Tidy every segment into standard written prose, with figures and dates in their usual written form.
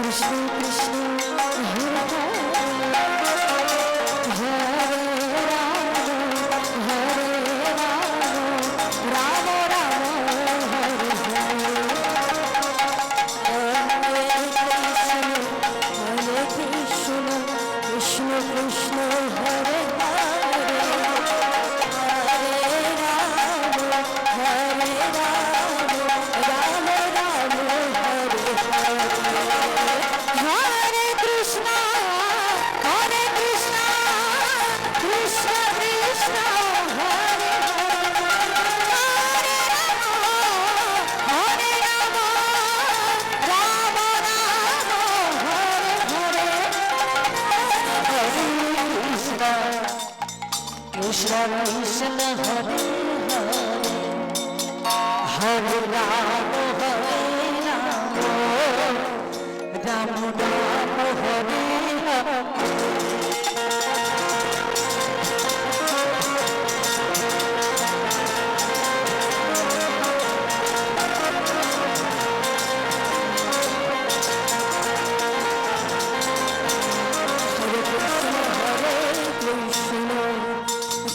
Krishna Krishna Hare Hare Hare Krishna Krishna Hare Hare Hare Ram Ram Ram Hare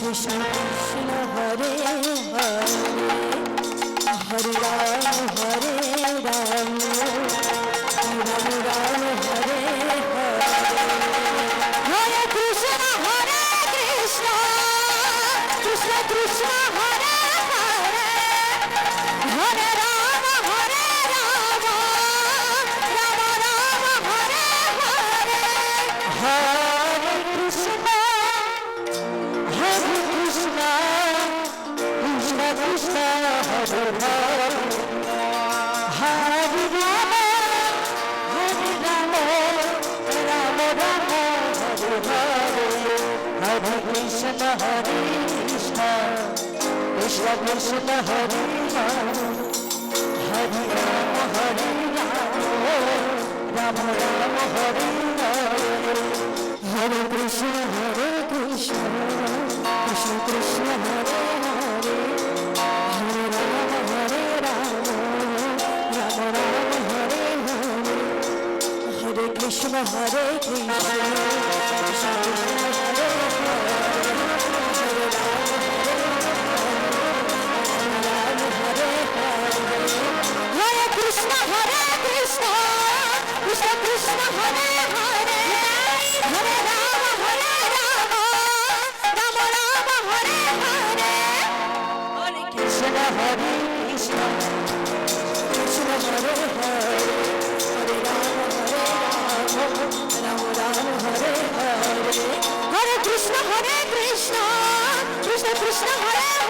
Krishna Krishna Hare Hare Hare Ram Hare Ram Ram Ram Hare Hare Hare Krishna Hare Krishna Krishna Krishna Hare Hare Hare Ram Hare Ram Ram Ram Hare Hare Hare Krishna Hare Krishna, Krishna Krishna, Hare Hare, Hare Rama, Hare Rama, Rama Rama, Hare Hare, Hare Krishna, Hare Krishna, Krishna Krishna, Hare Hare, Hare Rama, Hare Rama, Rama Rama, Hare Hare, Hare Krishna, Hare Krishna. Krishna Krishna Hare Hare Hare Rama Hare Rama Rama Rama Hare Hare Hare Krishna Hare Krishna Krishna Krishna Hare Hare Hare Rama Hare Rama Hare Krishna Hare Krishna Krishna Krishna Hare Hare Hare Rama Hare Rama Krishna Hare Krishna Krishna Hare Hare Hare Rama Hare Rama Rama Rama Hare Hare Hare Krishna Hare Krishna Krishna Krishna Hare